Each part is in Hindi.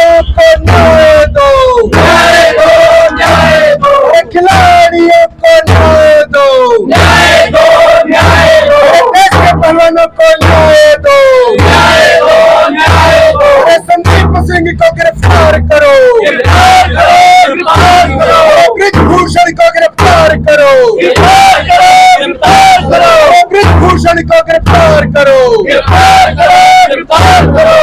खिलाड़ियों को न्याय दो, न्याय दो, न्याय दो। खिलाड़ियों को न्याय दो, न्याय दो, न्याय दो। देश के पहलवानों को न्याय दो, न्याय दो, न्याय दो। संदीप सिंह को गिरफ्तार करो, गिरफ्तार करो, गिरफ्तार करो। ब्रिजभूषण को गिरफ्तार करो, गिरफ्तार करो, गिरफ्तार करो। ब्रिजभूषण को गिरफ्तार करो, गिरफ्तार करो, गिरफ्तार करो।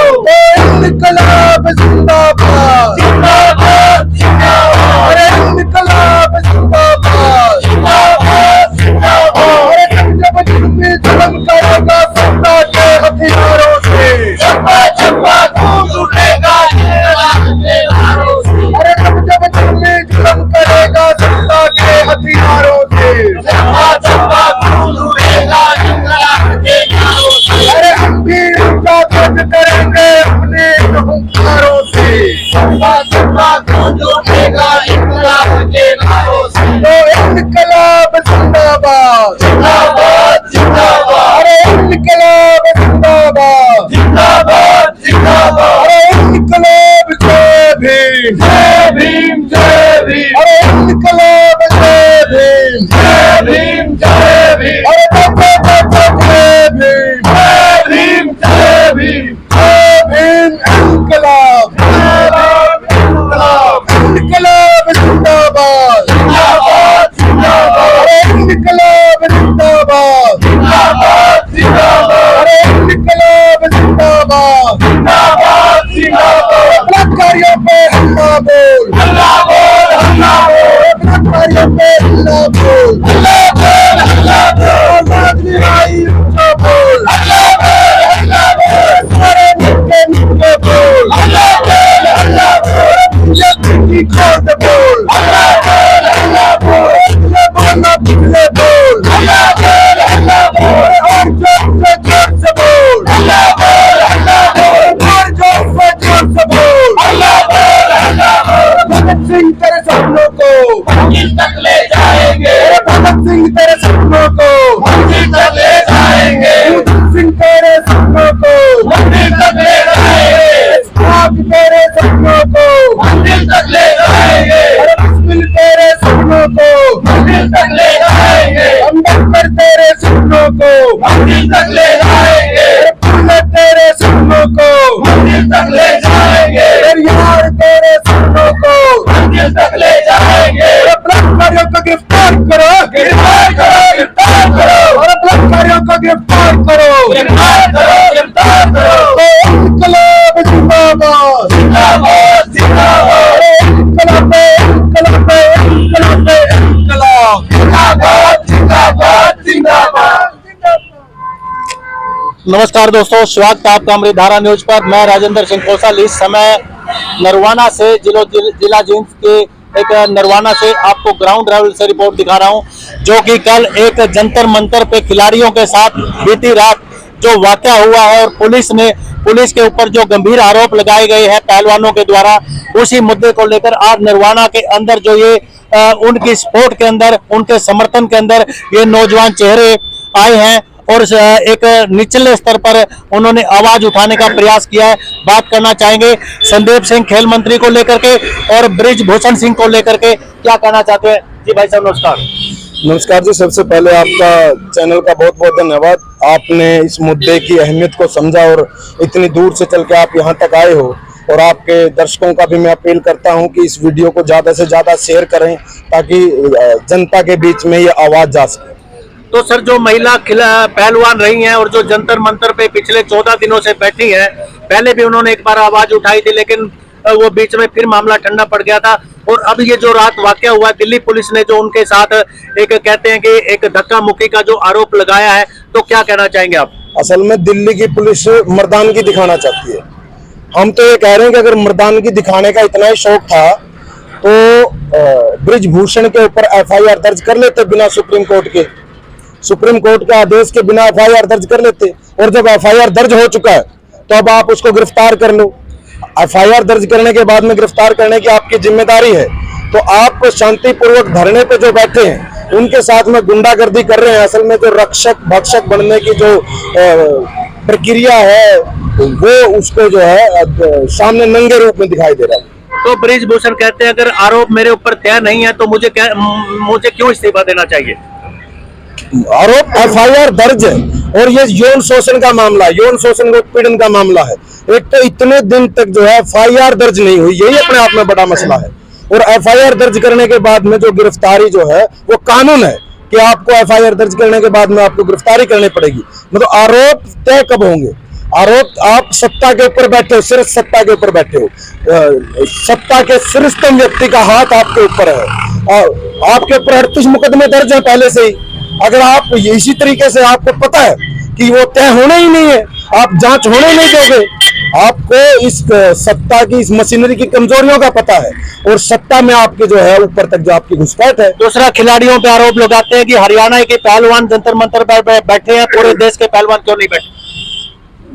इनकलाब जिंदाबाद, जिंदाबाद, जिंदाबाद। अरे इनकलाब जिंदाबाद, जिंदाबाद, जिंदाबाद। जब जुल्म करेगा सत्ता के हथियारों से, चप्पा चप्पा खून उठेगा हथियारों से। अरे जब जुल्म करेगा सत्ता के हथियारों से, चप्पा चप्पा खून उठेगा हथियारों से। अरे हम भी उनका ध्वज करेंगे अपने हुंकारों से, चप्पा चप्पा खून उठेगा इनकलाब के नारों से। तो इनकलाब जिंदाबाद, जिंदाबाद, जिंदाबाद। अरे इनकलाब जिंदाबाद, जिंदाबाद, जिंदाबाद। अरे इनकलाब जय भीम, जय भीम, जय भीम। अरे इनकलाब जय भीम, जय भीम, जय भीम। अरे जय भीम, जय भीम, जय भीम, जय भीम। इनकलाब, इनकलाब, इनकलाब जिंदाबाद, जिंदाबाद, जिंदाबाद। अरे इनकलाब जिंदाबाद, जिंदाबाद, जिंदाबाद। अरे इनकलाब जिंदाबाद, जिंदाबाद, जिंदाबाद। बलात्कारियों पे हल्ला बोल, हल्ला बोल, हल्ला बोल। बलात्कारियों पे हल्ला बोल, हल्ला बोल, हल्ला बोल। आजाद निराई बोल, हल्ला बोल, हल्ला बोल। सारे निके निके बोल, हल्ला बोल, हल्ला बोल। की खोद बोल, हल्ला बोल, हल्ला बोल। बोलना पिछले बोल, हल्ला बोल, हल्ला बोल। और जोर से बोल, हल्ला बोल, हल्ला बोल। और जोर से बोल, हल्ला बोल, हल्ला बोल। भगत सिंह तेरे सपनों को मंजिल तक ले जाएंगे, भगत सिंह तेरे सपनों को मंजिल तक ले जाएंगे। भगत सिंह तेरे सपनों को मंजिल तक ले जाएंगे। तेरे सपनों को मंजिल तक ले जाएंगे। बिस्मिल तेरे सपनों को मंजिल तक ले जाएंगे। अम्बेडकर तेरे सपनों को मंजिल तक ले जाएंगे। फुले तेरे सपनों को मंजिल तक ले जाएंगे। यार तेरे सपनों को मंजिल तक ले जाएंगे। बलात्कारियों को गिरफ्तार करो, गिरफ्तार करो, गिरफ्तार करो। और बलात्कारियों को गिरफ्तार करो, गिरफ्तार करो, गिरफ्तार करो। इनकलाब जिंदाबाद, जिंदाबाद, जिंदाबाद। इनकलाब, इनकलाब, इनकलाब, इनकलाब। जिंदाबाद, जिंदाबाद, जिंदाबाद। नमस्कार दोस्तों, स्वागत है आपका अमृतधारा न्यूज पर। मैं राजेंद्र सिंह कौशल इस समय नरवाना से जिला जींद के एक नरवाना से आपको ग्राउंड लेवल से रिपोर्ट दिखा रहा हूं, जो कि कल एक जंतर मंतर पे खिलाड़ियों के साथ बीती रात जो वाकया हुआ है और पुलिस के ऊपर जो गंभीर आरोप लगाए गए हैं पहलवानों के द्वारा, उसी मुद्दे को लेकर आज नरवाना के अंदर जो ये उनकी सपोर्ट के अंदर, उनके समर्थन के अंदर ये नौजवान चेहरे आए हैं और एक निचले स्तर पर उन्होंने आवाज उठाने का प्रयास किया है। बात करना चाहेंगे संदीप सिंह खेल मंत्री को लेकर के और ब्रिजभूषण सिंह को लेकर के, क्या कहना चाहते हैं? जी भाई साहब नमस्कार। नमस्कार जी, सबसे पहले आपका चैनल का बहुत बहुत धन्यवाद। आपने इस मुद्दे की अहमियत को समझा और इतनी दूर से चल के आप यहाँ तक आए हो। और आपके दर्शकों का भी मैं अपील करता हूँ कि इस वीडियो को ज़्यादा से ज़्यादा शेयर करें ताकि जनता के बीच में ये आवाज़ जा सके। तो सर, जो महिला पहलवान रही हैं और जो जंतर मंतर पे पिछले 14 दिनों से बैठी हैं, पहले भी उन्होंने एक बार आवाज उठाई थी, लेकिन वो बीच में फिर मामला ठंडा पड़ गया था। और अब ये जो रात वाकया हुआ, दिल्ली पुलिस ने जो उनके साथ एक कहते हैं कि एक धक्का मुक्की का जो आरोप लगाया है, तो क्या कहना चाहेंगे आप? असल में दिल्ली की पुलिस मर्दानगी दिखाना चाहती है। हम तो ये कह रहे हैं कि अगर मर्दानगी दिखाने का इतना ही शौक था तो ब्रिजभूषण के ऊपर FIR दर्ज कर लेते बिना सुप्रीम कोर्ट के आदेश के बिना FIR दर्ज कर लेते। और जब FIR दर्ज हो चुका है तो अब आप उसको गिरफ्तार कर लो। FIR दर्ज करने के बाद में गिरफ्तार करने की आपकी जिम्मेदारी है। तो आप शांतिपूर्वक धरने पे जो बैठे हैं उनके साथ में गुंडागर्दी कर रहे हैं। असल में जो रक्षक भक्षक बनने की जो प्रक्रिया है वो उसको जो है सामने नंगे रूप में दिखाई दे रहा है। तो बृजभूषण कहते हैं अगर आरोप मेरे ऊपर तय नहीं है तो मुझे क्यों इस्तीफा देना चाहिए? आरोप FIR दर्ज है और ये यौन शोषण का मामला है, यौन शोषण उत्पीड़न का मामला है। एक तो इतने दिन तक जो है FIR दर्ज नहीं हुई, यही अपने आप में बड़ा मसला है। और FIR दर्ज करने के बाद में जो गिरफ्तारी जो है वो कानून है कि आपको FIR दर्ज करने के बाद में आपको गिरफ्तारी करनी पड़ेगी। मतलब आरोप तय कब होंगे? आरोप आप सत्ता के ऊपर बैठे हो, सिर्फ सत्ता के ऊपर बैठे हो, सत्ता के शीर्षतम व्यक्ति का हाथ आपके ऊपर है और आपके ऊपर 38 मुकदमे दर्ज हैं पहले से ही। अगर आप इसी तरीके से आपको पता है कि वो तय होने ही नहीं है, आप जांच होने नहीं दोगे, आपको इस सत्ता की इस मशीनरी की कमजोरियों का पता है और सत्ता में आपके जो है ऊपर तक जो आपकी घुसपैठ है। दूसरा, खिलाड़ियों पे आरोप लगाते हैं कि हरियाणा के पहलवान जंतर मंतर पर बैठे हैं, पूरे देश के पहलवान क्यों नहीं बैठे?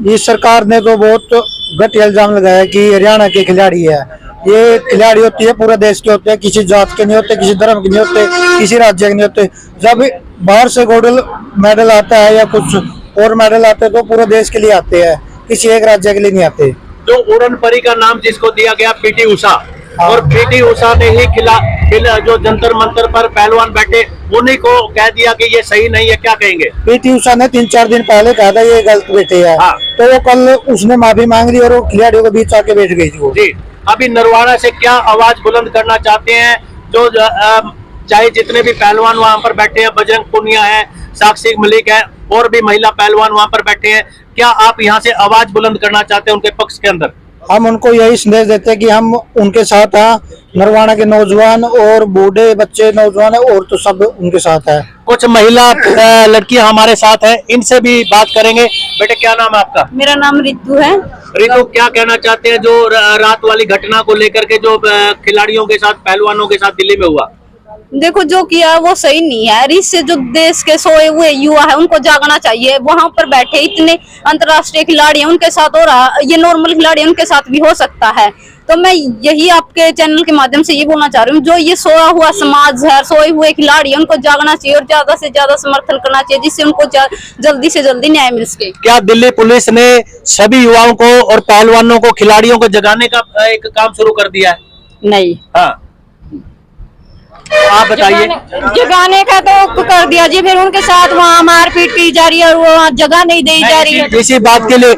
इस सरकार ने तो बहुत घटिया इल्जाम लगाया कि हरियाणा के खिलाड़ी है। ये खिलाड़ी होती है पूरे देश के होते हैं, किसी जात के नहीं होते, किसी धर्म के नहीं होते, किसी राज्य के नहीं होते। जब बाहर से गोल्ड मेडल आता है या कुछ और मेडल आते हैं तो पूरे देश के लिए आते हैं, किसी एक राज्य के लिए नहीं आते। जो उड़न परी का नाम जिसको दिया गया PT उषा, और PT उषा ने ही खिला जो जंतर मंतर पर पहलवान बैठे उन्हीं को कह दिया कि ये सही नहीं है, क्या कहेंगे? PT उषा ने 3-4 दिन पहले कहा था ये गलत बैठे है। हाँ। तो वो कल उसने माफी मांग ली और वो खिलाड़ियों के बीच आके बैठ गई थी वो। जी, अभी नरवाना से क्या आवाज बुलंद करना चाहते हैं? जो चाहे जितने भी पहलवान वहां पर बैठे हैं, बजरंग पुनिया है, साक्षी मलिक है और भी महिला पहलवान वहां पर बैठे हैं, क्या आप यहाँ से आवाज बुलंद करना चाहते हैं उनके पक्ष के अंदर? हम उनको यही संदेश देते हैं कि हम उनके साथ हैं, नरवाना के नौजवान और बूढ़े बच्चे नौजवान है और तो सब उनके साथ है। कुछ महिला लड़कियां हमारे साथ हैं, इनसे भी बात करेंगे। बेटे, क्या नाम है आपका? मेरा नाम रितु है। रितु, क्या कहना चाहते हैं जो रात वाली घटना को लेकर के जो खिलाड़ियों के साथ, पहलवानों के साथ दिल्ली में हुआ? देखो, जो किया वो सही नहीं है। इससे जो देश के सोए हुए युवा है उनको जागना चाहिए। वहां पर बैठे इतने अंतर्राष्ट्रीय खिलाड़ी हैं, उनके साथ हो रहा, ये नॉर्मल खिलाड़ी उनके साथ भी हो सकता है। तो मैं यही आपके चैनल के माध्यम से ये बोलना चाह रही हूँ, जो ये सोया हुआ समाज है, सोए हुए खिलाड़ी है, उनको जागना चाहिए और ज्यादा से ज्यादा समर्थन करना चाहिए, जिससे उनको जल्दी से जल्दी न्याय मिल सके। क्या दिल्ली पुलिस ने सभी युवाओं को और पहलवानों को, खिलाड़ियों को जगाने का एक काम शुरू कर दिया है? नहीं। हाँ, आप बताइए। जगाने का तो कर दिया जी, फिर उनके साथ वहाँ मारपीट की जा रही है और वो जगह नहीं दी जा रही है। इसी बात के लिए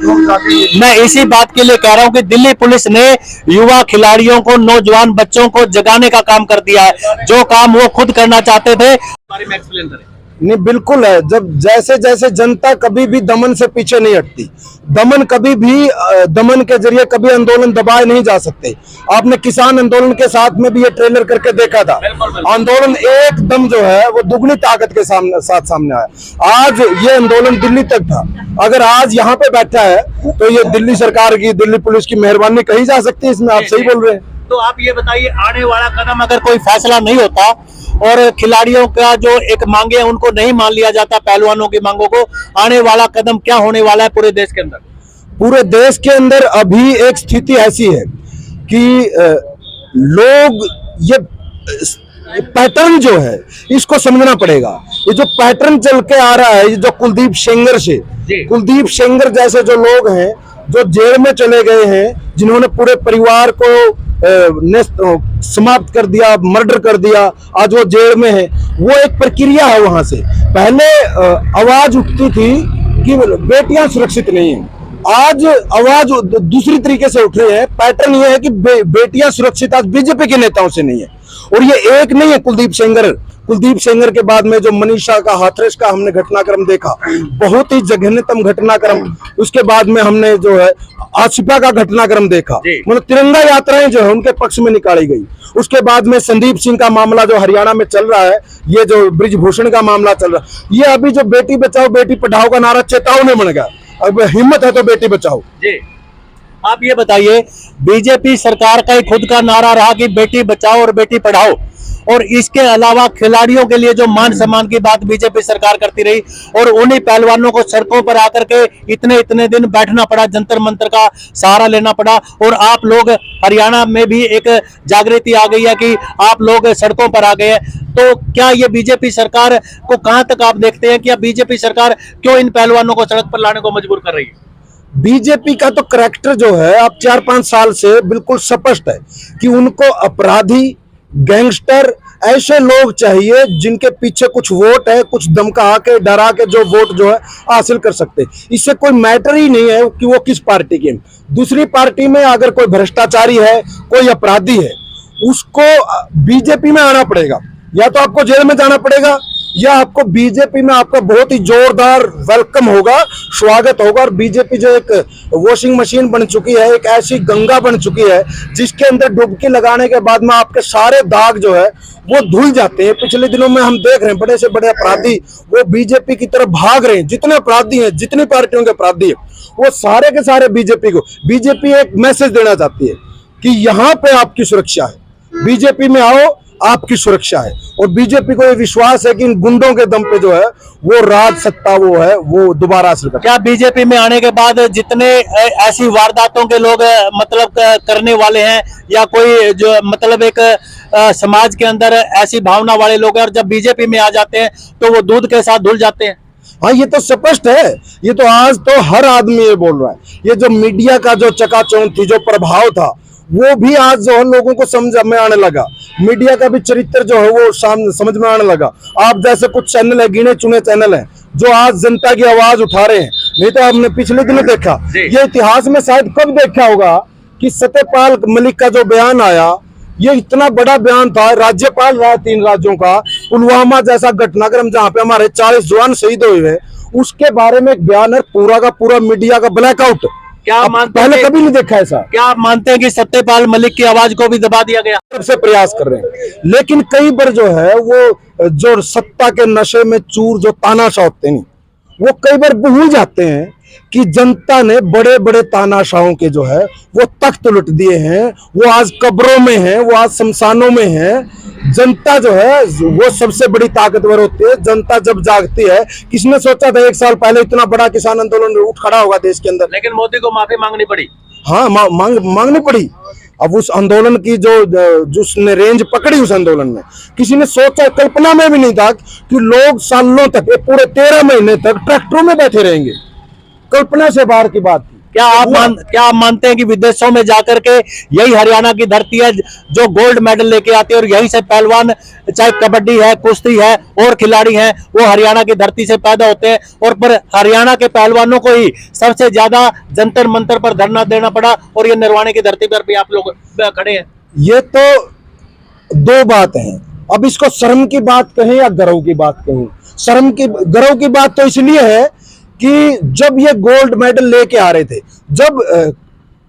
मैं इसी बात के लिए कह रहा हूँ कि दिल्ली पुलिस ने युवा खिलाड़ियों को, नौजवान बच्चों को जगाने का काम कर दिया है, जो काम वो खुद करना चाहते थे। बारे में एक्सप्लेन करें। नहीं, बिल्कुल है। जब जैसे जैसे जनता कभी भी दमन से पीछे नहीं हटती, दमन कभी भी, दमन के जरिए कभी आंदोलन दबाए नहीं जा सकते। आपने किसान आंदोलन के साथ में भी ये ट्रेलर करके देखा था। आंदोलन एकदम जो है वो दुगनी ताकत के साथ सामने आया। आज ये आंदोलन दिल्ली तक था, अगर आज यहाँ पे बैठा है तो ये दिल्ली सरकार की, दिल्ली पुलिस की मेहरबानी कही जा सकती है इसमें। आप सही बोल रहे हैं। तो आप ये बताइए, आने वाला कदम अगर कोई फैसला नहीं होता और खिलाड़ियों का जो एक मांगे हैं उनको नहीं मान लिया जाता, पहलवानों की मांगों को, आने वाला कदम क्या होने वाला है पूरे देश के अंदर? पूरे देश के अंदर अभी एक स्थिति ऐसी है कि लोग ये पैटर्न जो है इसको समझना पड़ेगा। ये जो पैटर्न चल के आ रहा है, ये जो कुलदीप सेंगर जैसे जो लोग हैं जो जेल में चले गए हैं, जिन्होंने पूरे परिवार को समाप्त कर दिया, मर्डर कर दिया, आज वो जेल में है। वो एक प्रक्रिया है। वहां से पहले आवाज उठती थी कि बेटियां सुरक्षित नहीं है, आज आवाज दूसरी तरीके से उठ रही है। पैटर्न ये है कि बेटियां सुरक्षित आज बीजेपी के नेताओं से नहीं है। और ये एक नहीं है कुलदीप सेंगर के बाद में जो मनीषा का, हाथरस का हमने घटनाक्रम देखा, बहुत ही जघन्यतम घटनाक्रम। उसके बाद में हमने जो है आसिफा का घटनाक्रम देखा, मतलब तिरंगा यात्राएं जो है उनके पक्ष में निकाली गई। उसके बाद में संदीप सिंह का मामला जो हरियाणा में चल रहा है, ये जो बृजभूषण का मामला चल रहा है, ये अभी जो बेटी बचाओ बेटी पढ़ाओ का नारा चेतावनी बन गया। अब हिम्मत है तो बेटी बचाओ। जी, आप ये बताइए, बीजेपी सरकार का ही खुद का नारा रहा कि बेटी बचाओ और बेटी पढ़ाओ, और इसके अलावा खिलाड़ियों के लिए जो मान सम्मान की बात बीजेपी सरकार करती रही, और उन्हीं पहलवानों को सड़कों पर आकर के इतने दिन बैठना पड़ा, जंतर मंतर का सहारा लेना पड़ा। और आप लोग, हरियाणा में भी एक जागृति आ गई है कि आप लोग सड़कों पर आ गए हैं। तो क्या ये बीजेपी सरकार को कहां तक आप देखते हैं कि अब बीजेपी सरकार क्यों इन पहलवानों को सड़क पर लाने को मजबूर कर रही है? बीजेपी का तो करैक्टर जो है अब 4-5 साल से बिल्कुल स्पष्ट है कि उनको अपराधी, गैंगस्टर, ऐसे लोग चाहिए जिनके पीछे कुछ वोट है, कुछ धमका के डरा के जो वोट जो है हासिल कर सकते। इससे कोई मैटर ही नहीं है कि वो किस पार्टी के। दूसरी पार्टी में अगर कोई भ्रष्टाचारी है, कोई अपराधी है, उसको बीजेपी में आना पड़ेगा, या तो आपको जेल में जाना पड़ेगा या आपको बीजेपी में आपका बहुत ही जोरदार वेलकम होगा, स्वागत होगा। और बीजेपी जो एक वॉशिंग मशीन बन चुकी है, एक ऐसी गंगा बन चुकी है जिसके अंदर डुबकी लगाने के बाद में आपके सारे दाग जो है वो धुल जाते हैं। पिछले दिनों में हम देख रहे हैं बड़े से बड़े अपराधी वो बीजेपी की तरफ भाग रहे हैं। जितने अपराधी हैं, जितनी पार्टियों के अपराधी है, वो सारे के सारे बीजेपी एक मैसेज देना चाहती है कि यहाँ पे आपकी सुरक्षा है, बीजेपी में आओ, आपकी सुरक्षा है। और बीजेपी को ये विश्वास है कि इन गुंडों के दम पे जो है वो राज सत्ता वो है वो दोबारा हासिल कर। क्या बीजेपी में आने के बाद जितने ऐसी वारदातों के लोग मतलब करने वाले हैं, या कोई जो मतलब एक समाज के अंदर ऐसी भावना वाले लोग हैं, और जब बीजेपी में आ जाते हैं तो वो दूध के साथ धुल जाते हैं? हाँ, ये तो स्पष्ट है। ये तो आज तो हर आदमी ये बोल रहा है। ये जो मीडिया का जो चकाचौंध थी, जो प्रभाव था, वो भी आज जो है लोगों को समझ में आने लगा। मीडिया का भी चरित्र जो है वो सामने समझ में आने लगा। आप जैसे कुछ चैनल है, गिने चुने चैनल हैं, जो आज जनता की आवाज उठा रहे हैं। नहीं तो हमने पिछले दिनों देखा, ये इतिहास में शायद कब देखा होगा कि सत्यपाल मलिक का जो बयान आया, ये इतना बड़ा बयान था। राज्यपाल रहा 3 राज्यों का, पुलवामा जैसा घटनाक्रम जहां पे हमारे 40 जवान शहीद हुए हैं, उसके बारे में एक बयान है, पूरा का पूरा मीडिया का ब्लैकआउट। क्या मानते पहले कभी नहीं देखा ऐसा। क्या आप मानते हैं कि सत्यपाल मलिक की आवाज को भी दबा दिया गया? सबसे प्रयास कर रहे हैं, लेकिन कई बार जो है वो जो सत्ता के नशे में चूर जो तानाशाह होते हैं, वो कई बार भूल जाते हैं कि जनता ने बड़े बड़े तानाशाहों के जो है वो तख्त लुट दिए हैं। वो आज कब्रों में हैं, वो आज शमशानों में हैं। जनता जो है वो सबसे बड़ी ताकतवर होती है। जनता जब जागती है, किसने सोचा था 1 साल पहले इतना बड़ा किसान आंदोलन उठ खड़ा होगा देश के अंदर? लेकिन मोदी को माफी मांगनी पड़ी। हाँ, मांगनी पड़ी। अब उस आंदोलन की जिसने रेंज पकड़ी उस आंदोलन में, किसी ने सोचा, कल्पना में भी नहीं था कि लोग सालों तक, पूरे 13 महीने तक ट्रैक्टरों में बैठे रहेंगे। कल्पना से बाहर की बात थी। क्या आप मानते हैं कि विदेशों में जाकर के यही हरियाणा की धरती है जो गोल्ड मेडल लेके आती है, और यहीं से पहलवान, चाहे कबड्डी है, कुश्ती है और खिलाड़ी हैं, वो हरियाणा की धरती से पैदा होते हैं? और पर हरियाणा के पहलवानों को ही सबसे ज्यादा जंतर मंतर पर धरना देना पड़ा, और ये नरवाने की धरती पर भी आप लोग खड़े हैं। ये तो 2 बात है। अब इसको शर्म की बात कहें या गर्व की बात कहें? गर्व की बात तो इसलिए है कि जब ये गोल्ड मेडल लेके आ रहे थे, जब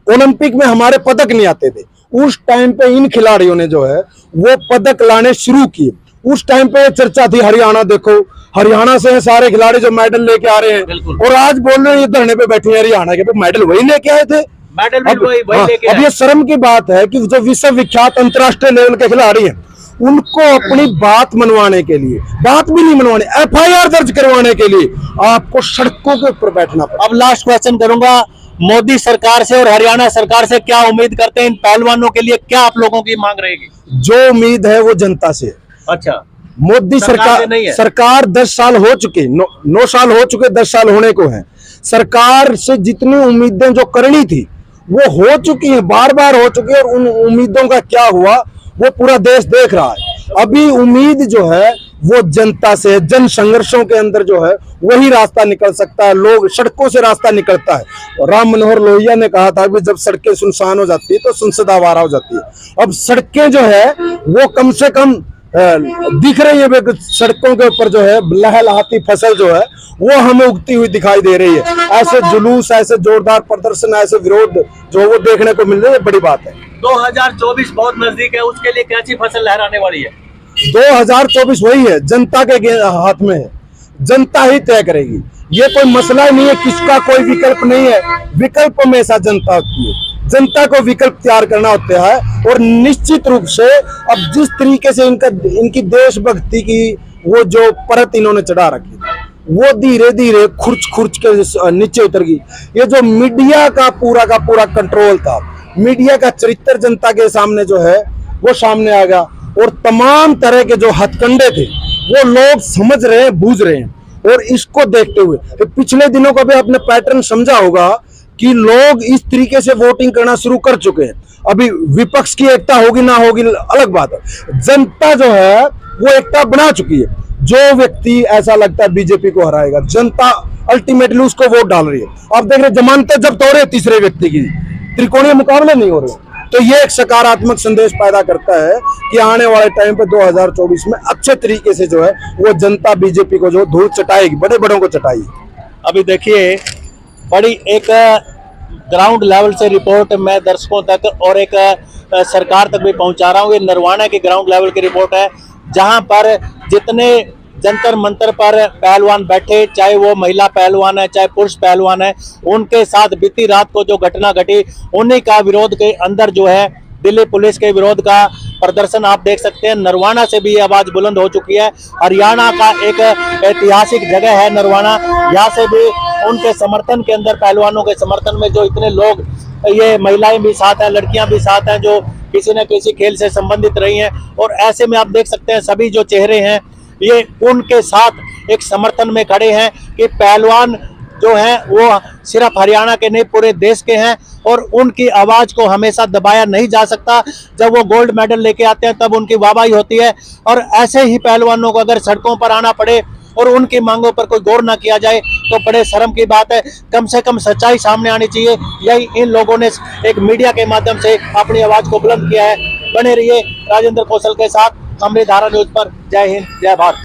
ओलंपिक में हमारे पदक नहीं आते थे, उस टाइम पे इन खिलाड़ियों ने जो है वो पदक लाने शुरू किए। उस टाइम पे चर्चा थी, हरियाणा देखो, हरियाणा से हैं सारे खिलाड़ी जो मेडल लेके आ रहे हैं। और आज बोल रहे हैं ये धरने पे बैठे हैं हरियाणा के, मेडल वही लेके आए थे। अब ये शर्म की बात है कि जो विश्व विख्यात अंतर्राष्ट्रीय लेवल के खिलाड़ी हैं, उनको अपनी बात मनवाने के लिए, बात भी नहीं मनवाने, FIR दर्ज करवाने के लिए आपको सड़कों के ऊपर बैठना पड़ा। अब लास्ट क्वेश्चन करूंगा, मोदी सरकार से और हरियाणा सरकार से क्या उम्मीद करते हैं? इन पहलवानों के लिए क्या आप लोगों की मांग रहेगी? जो उम्मीद है वो जनता से। अच्छा, मोदी सरकार 10 साल हो चुके, 9 साल हो चुके, 10 साल होने को है। सरकार से जितनी उम्मीदें जो करनी थी वो हो चुकी है, बार बार हो चुकी है। और उन उम्मीदों का क्या हुआ वो पूरा देश देख रहा है। अभी उम्मीद जो है वो जनता से, जन संघर्षों के अंदर जो है वही रास्ता निकल सकता है। लोग सड़कों से रास्ता निकलता है। और राम मनोहर लोहिया ने कहा था कि जब सड़कें सुनसान हो जाती है तो संसद आवारा हो जाती है। अब सड़कें जो है वो कम से कम दिख रही है, सड़कों के ऊपर जो है लहलहाती फसल जो है वो हमें उगती हुई दिखाई दे रही है। ऐसे जुलूस, ऐसे जोरदार प्रदर्शन, ऐसे विरोध जो वो देखने को मिल रही है, बड़ी बात है। 2024 बहुत नजदीक है, उसके लिए कैसी फसल लहराने वाली है? 2024 वही है, जनता के हाथ में है, जनता ही तय करेगी। ये कोई मसला ही नहीं है, किसका कोई विकल्प नहीं है। विकल्प हमेशा जनता होती है, जनता को विकल्प तैयार करना होता है। और निश्चित रूप से अब जिस तरीके से इनकी देशभक्ति की वो जो परत इन्होंने चढ़ा रखी वो धीरे धीरे खुर्च के नीचे उतर गई। ये जो मीडिया का पूरा कंट्रोल था, मीडिया का चरित्र जनता के सामने जो है वो सामने आ गया। और तमाम तरह के जो हथकंडे थे वो लोग समझ रहे हैं, बूझ रहे हैं। और इसको देखते हुए पिछले दिनों का भी आपने पैटर्न समझा होगा कि लोग इस तरीके से वोटिंग करना शुरू कर चुके हैं। अभी विपक्ष की एकता होगी ना होगी अलग बात है, जनता जो है वो एकता बना चुकी है। जो व्यक्ति ऐसा लगता है बीजेपी को हराएगा, जनता अल्टीमेटली उसको वोट डाल रही है। आप देख रहे जमानतें जब्त हो रहे तीसरे व्यक्ति की, त्रिकोणीय मुकाबले नहीं हो रहे। तो ये एक सकारात्मक संदेश पैदा करता है कि आने वाले टाइम पे 2024 में अच्छे तरीके से जो है वो जनता बीजेपी को जो धूल चटाएगी, बड़े बड़ों को चटाएगी। अभी देखिए बड़ी एक ग्राउंड लेवल से रिपोर्ट मैं दर्शकों तक और एक सरकार तक भी पहुंचा रहा हूं। ये नरवाना की ग्राउंड लेवल की रिपोर्ट है, जहां पर जितने जंतर मंतर पर पहलवान बैठे, चाहे वो महिला पहलवान है चाहे पुरुष पहलवान है, उनके साथ बीती रात को जो घटना घटी उन्हीं का विरोध के अंदर जो है दिल्ली पुलिस के विरोध का प्रदर्शन आप देख सकते हैं। नरवाना से भी ये आवाज बुलंद हो चुकी है। हरियाणा का एक ऐतिहासिक जगह है नरवाना, यहाँ से भी उनके समर्थन के अंदर, पहलवानों के समर्थन में जो इतने लोग, ये महिलाएं भी साथ हैं, लड़कियां भी साथ हैं, जो किसी न किसी खेल से संबंधित रही हैं। और ऐसे में आप देख सकते हैं सभी जो चेहरे हैं ये उनके साथ एक समर्थन में खड़े हैं कि पहलवान जो हैं वो सिर्फ हरियाणा के नहीं पूरे देश के हैं और उनकी आवाज़ को हमेशा दबाया नहीं जा सकता। जब वो गोल्ड मेडल लेके आते हैं तब उनकी वाहवाही होती है, और ऐसे ही पहलवानों को अगर सड़कों पर आना पड़े और उनकी मांगों पर कोई गौर ना किया जाए तो बड़े शर्म की बात है। कम से कम सच्चाई सामने आनी चाहिए। यही इन लोगों ने एक मीडिया के माध्यम से अपनी आवाज़ को बुलंद किया है। बने रहिए राजेंद्र कौशल के साथ हमारी धारा न्यूज पर। जय हिंद, जय भारत।